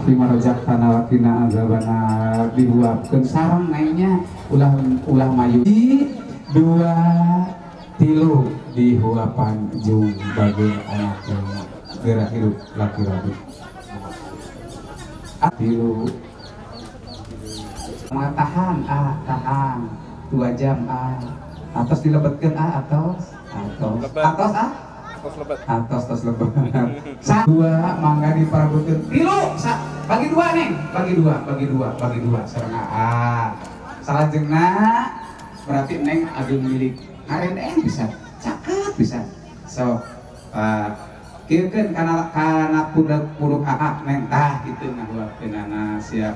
Fima rojak tanah wakina azabana diluapkeun sareng naiknya ulah mayu di 2 3 dihuapan jung bagi anak gerak hidup laki-laki 3 tahan tahan 2 jam atas dilebetkeun atos lebet 2 mangga diparukeun 3 bagi 2 neng bagi 2 sareng salajengna berarti neng ageung milik karen bisa caket bisa so kieukeun kana puruk neng tah kitu ngahuapkeunana siap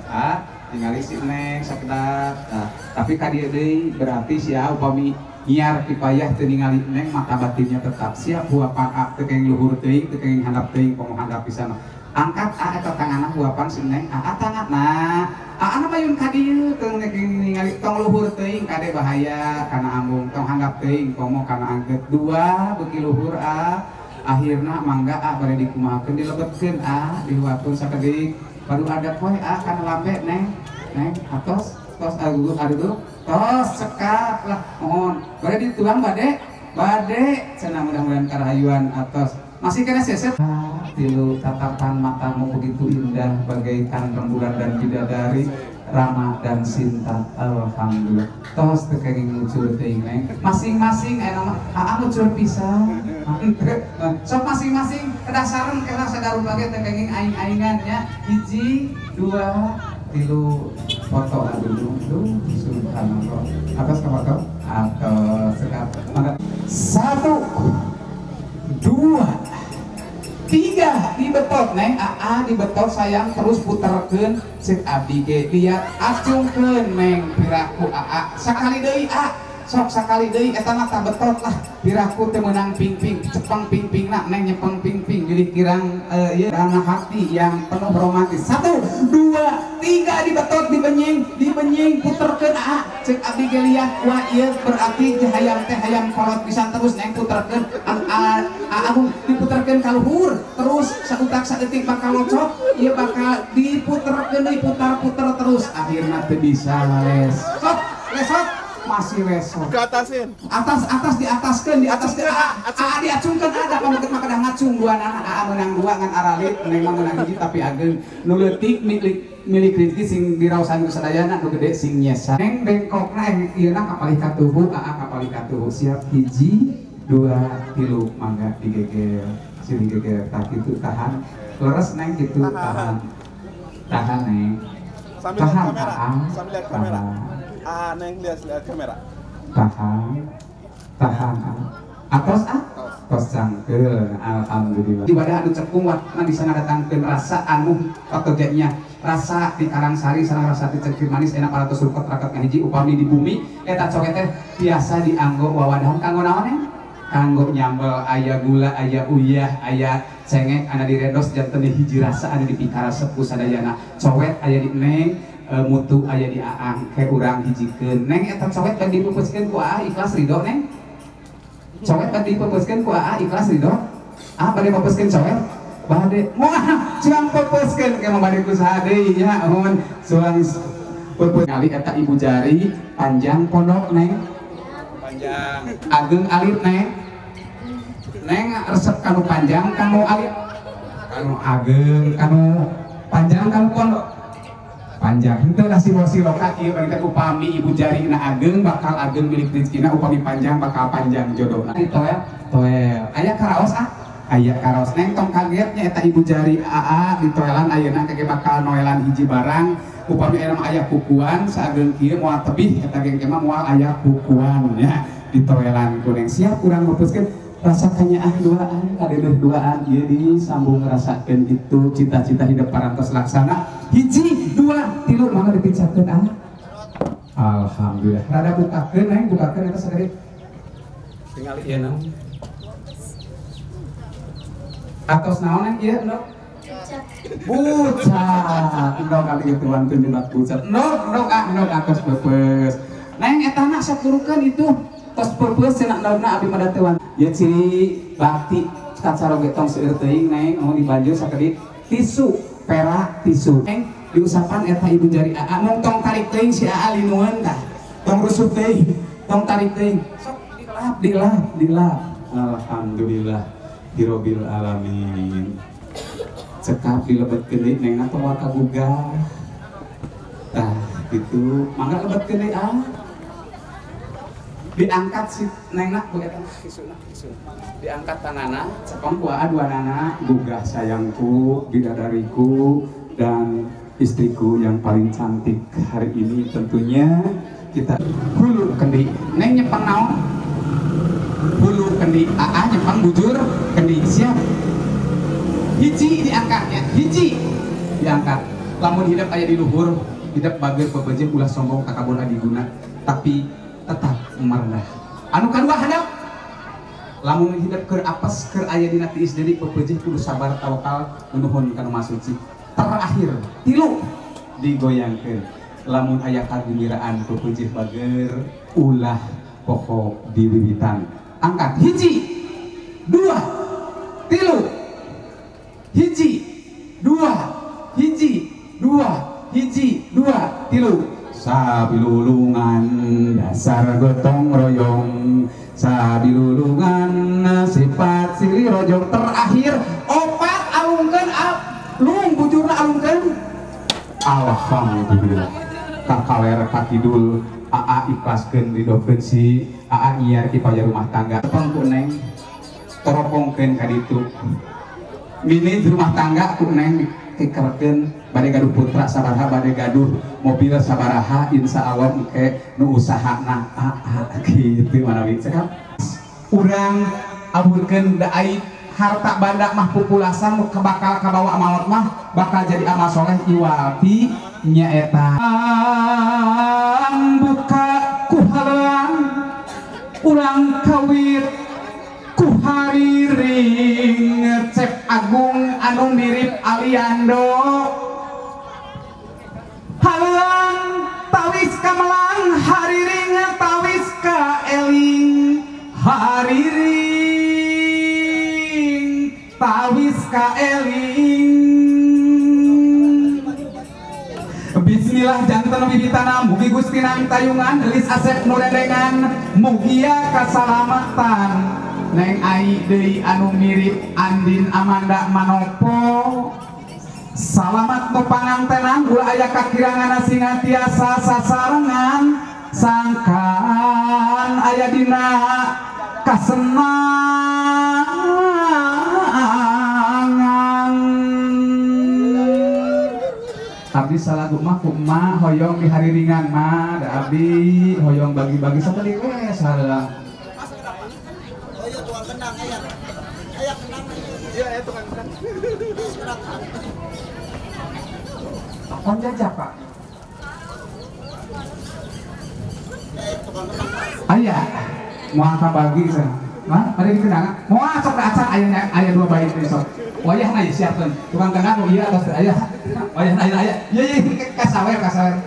ningali si neng sakedat tapi ka dieu deui berarti sia upami nyiar pipayah teu ningali neng maka batinnya tetap siap huapan teu kenging luhur teuing teu kenging handap teuing komo handap pisan angkat eta tanganna huapan si neng tanganna anu mayun ka dieu teu ningali tong luhur teuing kade bahaya kana ambung tong handap teuing komo kana angkeut 2 beuki luhur akhirna mangga bade dikumahakeun dilebetkeun dihuapkeun sakedik baru ada poe kana lambe neng atos aduh tos sekat lah mohon bade dituang bade cenah mudah-mudahan karahayuan atos masih kena seset tilu tatapan matamu begitu indah bagaikan rembulan dan bidadari Rama dan Sinta alhamdulillah tos teu kenging ngucur teuing neng masing-masing nama ngucur pisan sok masing-masing kedasaran kena sadaru bage teu kenging aing-aingan nya 1 2 3 foto dulu subhanallah atas ke foto atau sekat 1 2 3 dibetot neng dibetot sayang terus puterkeun cek abdi ge lihat acungkeun neng piraku sakali deui sok sakali deui eta mah tah betot lah piraku teu meunang ping-ping cepeng ping-pingna neng nyepeng ping-ping jadi kirang ieu dana hati yang penuh romantis 1 2 3 dibetot dibenying puterkeun cek abdi ge lihat wah ieu berarti hayang teh hayang kolot pisan terus neng puterkeun agung diputerkeun ka luhur terus sautak saeutik bakal locok ieu bakal diputerkeun diputar-puter terus akhirna teu bisa lesot masih lesot ke atasin atas diataskeun diacungkeun ada pameukeun mah kada ngacung dua anak menang 2 ngan aralit neng mah menang hiji tapi ageung nu leutik milik rezeki sing diraosan sadayana nu gede sing nyesa neng bengkokna ieuna kapalih katuhu kapalih katuhu siap 1 2 3 mangga digeger sini geger tak itu tahan leres neng gitu tahan neng sambil lihat kamera neng lihat kamera tahan atos tos cangkeul alhamdulillah ibadah anu cekung watna bisa ngadatangkeun rasa anu pekerjanya rasa di Karangsari sareng rasa di Cengkir Manis enak para tos rukot rakat ngahiji upami di bumi eta coket teh biasa dianggo wawadahan kanggo naon kanggo nyambel aya gula aya uyah aya cengek anu diredos janten hiji rasa anu dipikara sepuh sadayana cowet aya di neng mutu aya di aang ke urang hijikeun neng eta cowet kan dipupuskeun ku ikhlas ridho neng cowet kan dipupuskeun ku ikhlas ridho bade pupuskeun cowet bade moal cuang pupuskeun ke mah bade kusaha deui nya mun suang pupus ngali eta ibu jari panjang pondok neng panjang ageung alit neng resep kanu panjang kanu alit kanu ageung kanu panjang kanu pondok panjang henteu lah siloka ieu bari teh upami ibu jari na ageung bakal ageung milik rezekina upami panjang bakal panjang jodohna toel aya karaos aya karaos neng tong kaget nya eta ibu jari ditoelan ayeuna kage bakal noelan hiji barang upami aya kukuan sageung kieu moal tebih eta ge mah moal aya kukuan nya ditoelan ku neng siap urang mupuskeun rasakannya duaan ieu disambung ngerasakeun itu cita-cita hidup parantos laksana 1 2 3 mangga dipicatkeun alhamdulillah rada bukakeun neng bukakeun eta sakeudeuk tinggal ieu naon atos naon neng ieu endog bucat endog kali tuan tunjunak bucat endog atos peupeus neng eta na sok turukeun itu tos peupeus cenah endogna abdi mah teuan ieu ciri bakti kacaroge tong seueur teuing neng mau dibanjur sakedik tisu perak tisu diusapan eta ibu jari AA mung tong tarik teuing si AA linueun tah tong rusuh teuing tong tarik teuing sok dilap alhamdulillah birobbil alamin cekap dilebetkeun deui nengna tong wakagugah tah gitu mangga lebetkeun deui diangkat si nengna begitu kisuna diangkat tanana sepang kuaa dua nana gugah sayangku bidadariku dan istriku yang paling cantik hari ini tentunya kita hulu kendi neng nyepang naon hulu kendi AA nyepang bujur kendi siap hiji diangkatnya hiji diangkat lamun hidup aya di luhur hidup bager bebeje ulah sombong kakabon adiguna tapi tetap merendah anu kadua hadap lamun hidup keur apes keur aya dina tiis deui pepeujeut kudu sabar tawakal nuhun kana Maha Suci terakhir tilu digoyangkeun lamun aya kagembiraan pepeujeut bager ulah pokok diwiwitan angkat hiji dua tilu hiji dua hiji dua hiji dua tilu sabilulungan dasar gotong royong sabilulungan sifat silih rojong terakhir opat alungkeun lung bujurna alungkeun alhamdulillah kakaler kakidul AA ikhlaskeun ridhokeun si AA nyiar kipaya rumah tangga pengku neng toropongkeun ka ditu mini rumah tangga ku neng dikerekeun bade gaduh putra sabaraha bade gaduh mobil sabaraha insyaallah engke nu usahana kitu manawi cekap urang aburkeun da aib harta banda mah populasan nu bakal kabawa maot mah bakal jadi amal soleh iwati nyaeta buka ku halang urang kawit ku hariring cep agung anu mirip Aliando halang tawis kamelang hariring tawis ka eling hariring tawis ka eling bismillah jantan bibitana mugi Gusti nang tayungan gelis asep nurendengan mugia kasalamatan neng ai deui anu mirip Andin Amanda Manopo salamat nu pangantenan ulah aya kakirangan singa tiasa sasarengan sangkan aya dina kasenangan abdi salagu mah kumaha hoyong di hari ringan mah da abdi hoyong bagi-bagi sateuing we salah Iya, tukang kenang. Kon jajak Pak. Aya, mau bagi sana. Mah, ada di kenangan. Mau sok acak aya dua bayi teh sok. Wayah na siapkeun. Tukang kenang ieu atas aya. Wayah na aya. Ye kasawer. Aya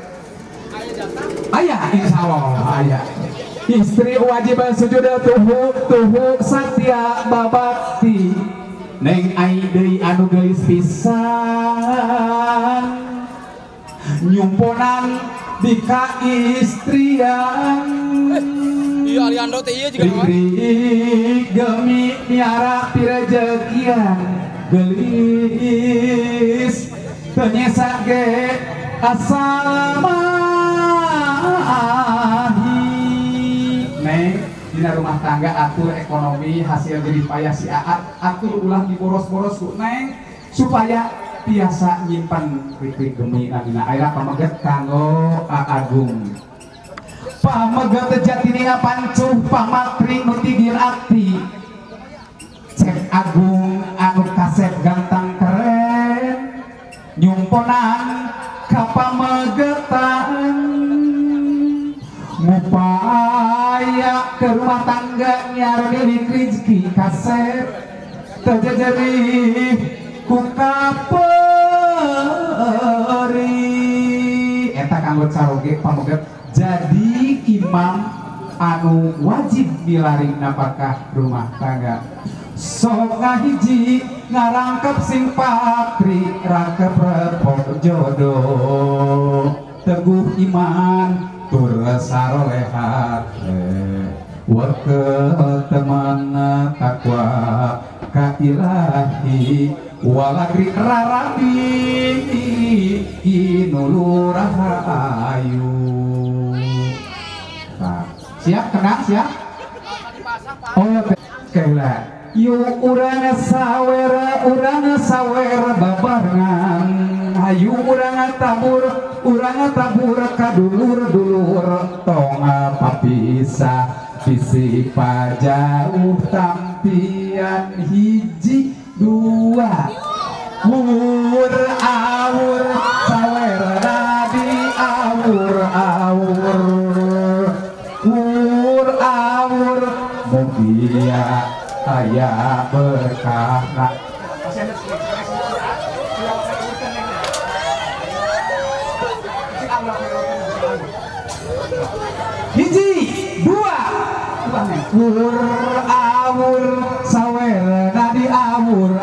jatah. Aya insyaallah aya. Istri wajib sujud tuhu satya babakti neng ai deui anu geus pisan nyumponan di kaistrian Iya Aliando teh ieu juga gemi miara pirejekian gelis penyesa ge asalamahi neng dina rumah tangga atur ekonomi hasil jadi payah si Aat atur ulah diboros-boros ku neng supaya biasa nyimpan krik-krik gemi dina ayeuna pameget kanggo Agung pameget jatininga pancuh pamatri nu tigir akti cek Agung anu kasep gantang keren nyumponan kapamegetan ngupaya ke rumah tangga nyari rezeki kasep terjadi ku kaperi eta kanggo caroge pamoget jadi imam anu wajib milaring napakah rumah tangga sok ngahiji ngarangkep sing patri rangkep repot jodoh teguh iman tur sarolehat wakel teman takwa ka ilahi walagri rarabi inulu rahayu. Nah, siap kenang siap. Oh kela yuk urang sawer babarengan hayu urang tabur kadulur tong papisah bisi pajauh tampian hiji dua awur sawer nadi awur mugia aya berkah. Hiji dua awur sawer nadi awur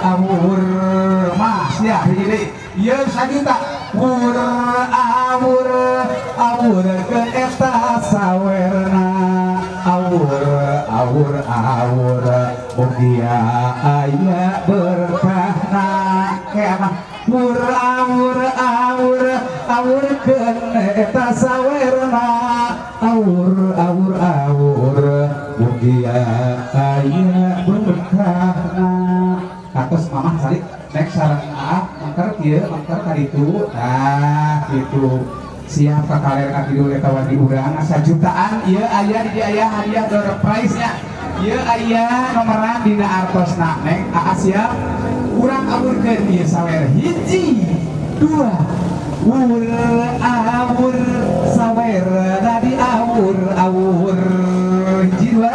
mas ya hiji ieu sajuta awur ke eta sawerna awur mugia aya berkahna keama awur ke eta sawerna awur mugia aya berkahna. Katos mamah salik nek sareng mangker kieu mangker kaditu nah kitu siap ka kaler ka kieu eta wadi urang sajutaan ieu aya di aya hadiah door prize nya ieu aya nomoran dina artosna nek siap urang awurkeun ieu sawer hiji dua awur sawer tadi awur hiji dua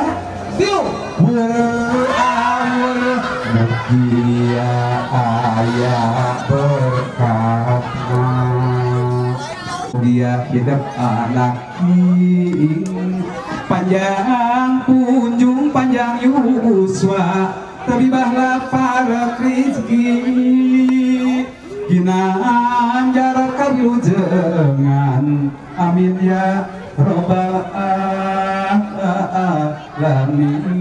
tilu awur mugia aya berkahna dia hidup anak panjang kunjung panjang yuswa tabibahlah para rezeki ginaan jarak kawilujengan amin ya robbal alamin.